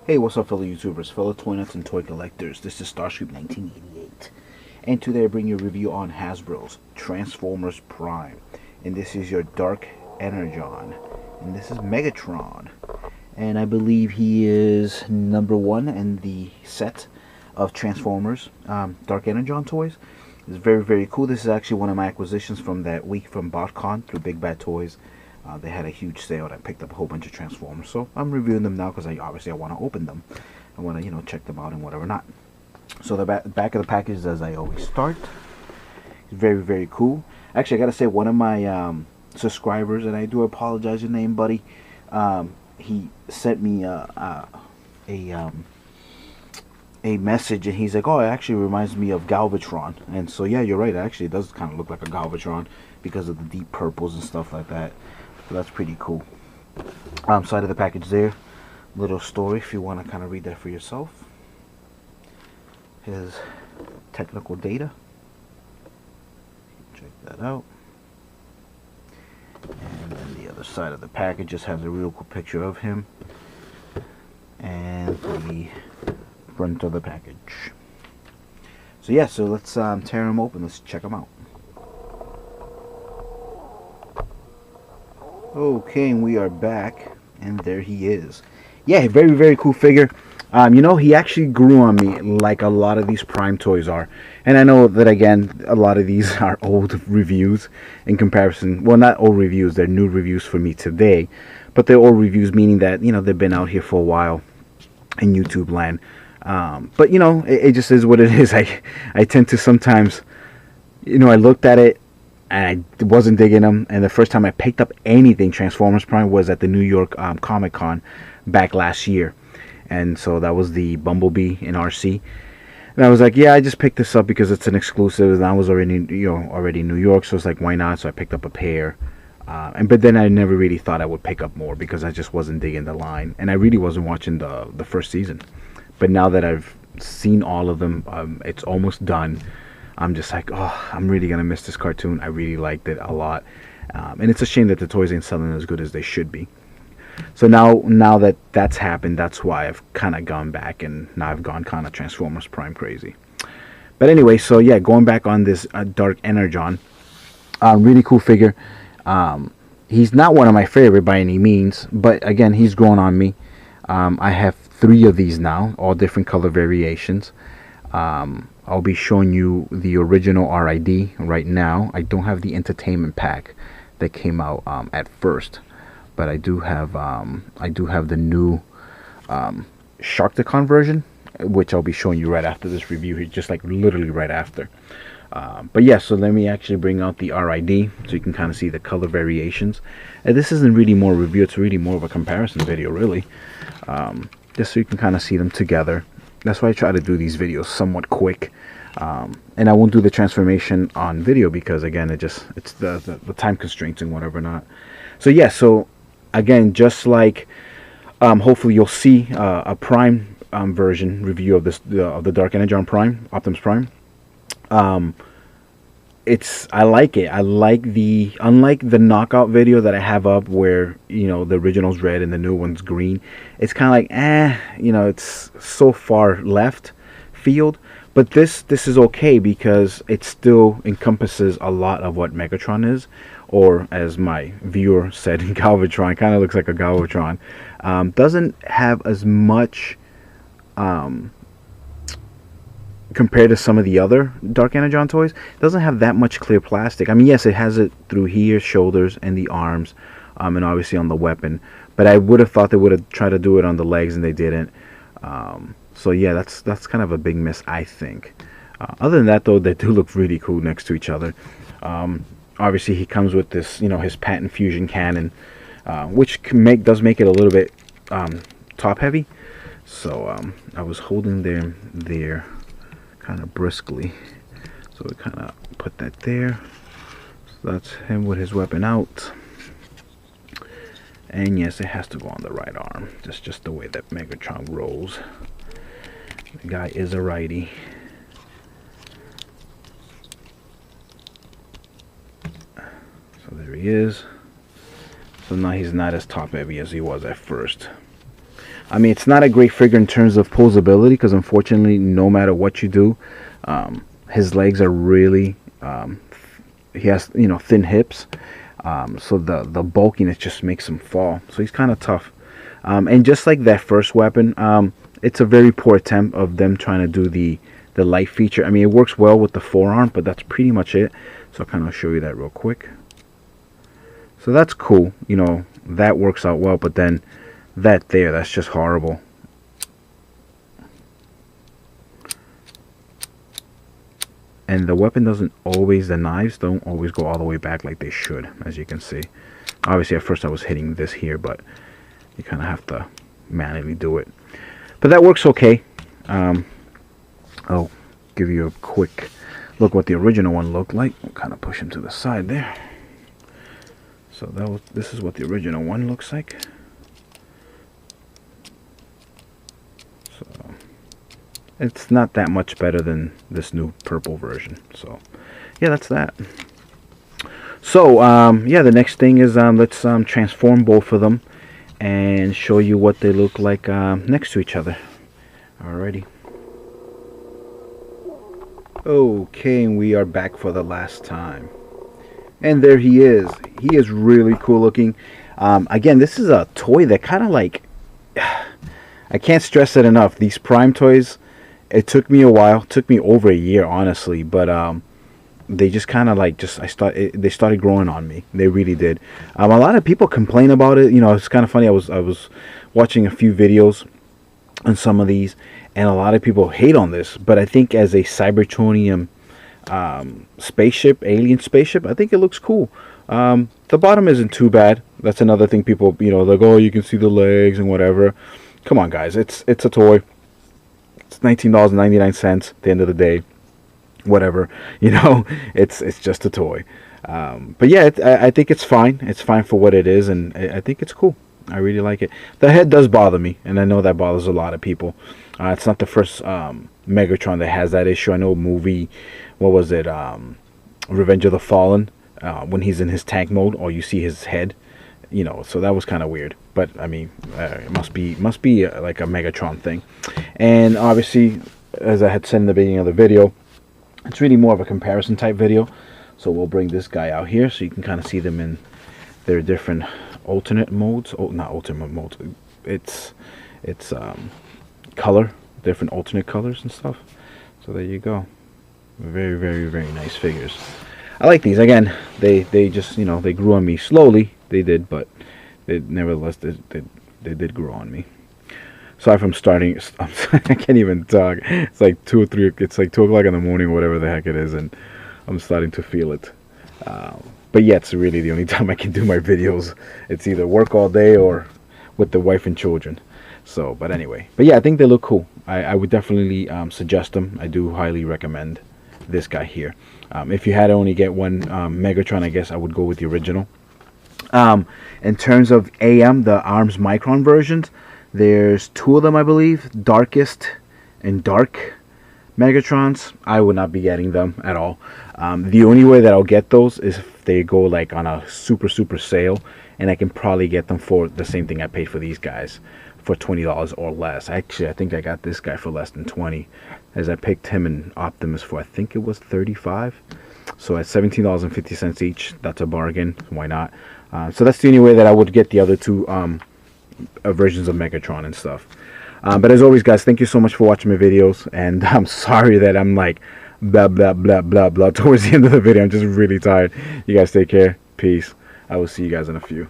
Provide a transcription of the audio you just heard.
Hey, what's up, fellow YouTubers, fellow toy nuts and toy collectors? This is Starscream 1988, and today I bring you a review on Hasbro's Transformers Prime, and this is your Dark Energon, and this is Megatron, and I believe he is number one in the set of Transformers Dark Energon toys. It's very, very cool. This is actually one of my acquisitions from that week from BotCon through Big Bad Toys. They had a huge sale and I picked up a whole bunch of Transformers. So I'm reviewing them now because I want to open them. I want to, check them out and whatever not. So the back of the package is as I always start. It's very, very cool. Actually, I got to say, one of my subscribers, and I do apologize your name, buddy, he sent me a message, and he's like, oh, it actually reminds me of Galvatron. And so yeah, you're right, actually it does kind of look like a Galvatron because of the deep purples and stuff like that. So that's pretty cool. Side of the package there, little story if you want to kind of read that for yourself. His technical data, check that out. And then the other side of the package just has a real cool picture of him and the front of the package. So yeah, so let's tear them open. Let's check them out. Okay, and we are back, and there he is. Yeah, very, very cool figure. He actually grew on me like a lot of these Prime toys are. And I know that, again, a lot of these are old reviews in comparison. Well, not old reviews, they're new reviews for me today. But they're old reviews, meaning that, they've been out here for a while in YouTube land. But, it just is what it is. I tend to sometimes, I looked at it, and I wasn't digging them. And the first time I picked up anything Transformers Prime was at the New York Comic Con back last year. And so that was the Bumblebee in RC. And I was like, yeah, I just picked this up because it's an exclusive. And I was already in New York, so it's like, why not? So I picked up a pair. But then I never really thought I would pick up more because I just wasn't digging the line. And I really wasn't watching the first season. But now that I've seen all of them, it's almost done. I'm just like, oh, I'm really going to miss this cartoon. I really liked it a lot. And it's a shame that the toys ain't selling as good as they should be. So now that that's happened, that's why I've kind of gone back, and now I've gone kind of Transformers Prime crazy. But anyway, so yeah, going back on this Dark Energon, really cool figure. He's not one of my favorite by any means, but again, he's grown on me. I have 3 of these now, all different color variations. I'll be showing you the original RID right now. I don't have the entertainment pack that came out at first, but I do have the new Sharkticon version, which I'll be showing you right after this review here, just like literally right after. But yeah, so let me actually bring out the RID so you can kind of see the color variations. And this isn't really more a review, it's really more of a comparison video, really. Just so you can kind of see them together. That's why I try to do these videos somewhat quick. And I won't do the transformation on video because, again, it's the time constraints and whatever not. So yeah, so again, just like hopefully you'll see a Prime version review of the Dark Energon Prime, Optimus Prime. I like it. I like unlike the knockout video that I have up where, the original's red and the new one's green. It's kind of like, it's so far left field. But this is okay because it still encompasses a lot of what Megatron is, or as my viewer said, Galvatron. Kind of looks like a Galvatron. Doesn't have as much compared to some of the other Dark Energon toys. Doesn't have that much clear plastic. I mean, yes, it has it through here, shoulders, and the arms, and obviously on the weapon. But I would have thought they would have tried to do it on the legs, and they didn't. So yeah, that's kind of a big miss, I think. Other than that, though, they do look really cool next to each other. Obviously, he comes with this, his patent fusion cannon, which does make it a little bit top heavy. So I was holding them there kind of briskly, so we kind of put that there. So that's him with his weapon out. And yes, it has to go on the right arm. That's just the way that Megatron rolls. The guy is a righty. So there he is. So now he's not as top heavy as he was at first. I mean, it's not a great figure in terms of posability, because unfortunately, no matter what you do, his legs are really, he has, you know, thin hips, so the bulkiness just makes him fall. So he's kind of tough. And just like that first weapon, it's a very poor attempt of them trying to do the light feature. I mean, it works well with the forearm, but that's pretty much it. So I'll kind of show you that real quick. So that's cool, you know, that works out well, but then that's just horrible. And the weapon doesn't always, the knives don't always go all the way back like they should, as you can see. Obviously at first I was hitting this here, but you kind of have to manually do it. But that works okay. I'll give you a quick look what the original one looked like. We'll kind of push him to the side there. So this is what the original one looks like. So it's not that much better than this new purple version. So yeah, that's that. So yeah, the next thing is let's transform both of them and show you what they look like next to each other. Alrighty. Okay, and we are back for the last time. And there he is. He is really cool looking. Again, this is a toy that kind of like, I can't stress it enough. These Prime toys, it took me a while. It took me over a year, honestly. But they just kind of like, they started growing on me. They really did. A lot of people complain about it. You know, it's kind of funny. I was watching a few videos on some of these, and a lot of people hate on this. But I think as a Cybertronium spaceship, alien spaceship, I think it looks cool. The bottom isn't too bad. That's another thing people, you know, like, oh, you can see the legs and whatever. Come on, guys, it's a toy. It's $19.99 at the end of the day. Whatever, you know, it's just a toy. But yeah, I think it's fine. It's fine for what it is, and I think it's cool. I really like it. The head does bother me, and I know that bothers a lot of people. It's not the first Megatron that has that issue. I know a movie, what was it, Revenge of the Fallen, when he's in his tank mode, or you see his head, you know, so that was kind of weird. But I mean, it must be like a Megatron thing. And obviously, as I had said in the beginning of the video, it's really more of a comparison type video. So we'll bring this guy out here so you can kind of see them in their different alternate modes. Oh, not alternate modes. It's color, different alternate colors and stuff. So there you go. Very, very, very nice figures. I like these. Again, they just, you know, they grew on me slowly. They did, but nevertheless they did grow on me. Sorry if I'm starting. I can't even talk. It's like 2 or 3. It's like 2 o'clock in the morning, whatever the heck it is, and I'm starting to feel it. But yeah, it's really the only time I can do my videos. It's either work all day or with the wife and children. So, but anyway. But yeah, I think they look cool. I would definitely suggest them. I do highly recommend this guy here. If you had to only get one Megatron, I guess I would go with the original. In terms of AM, the ARMS Micron versions, there's 2 of them, I believe, Darkest and Dark Megatrons. I would not be getting them at all. The only way that I'll get those is if they go like on a super sale, and I can probably get them for the same thing I paid for these guys, for $20 or less. Actually, I think I got this guy for less than 20, as I picked him and Optimus for, I think it was 35. So at $17.50 each, that's a bargain. Why not? So that's the only way that I would get the other 2 versions of Megatron and stuff. But as always, guys, thank you so much for watching my videos, and I'm sorry that I'm like blah blah blah blah blah towards the end of the video. I'm just really tired. You guys take care. Peace. I will see you guys in a few.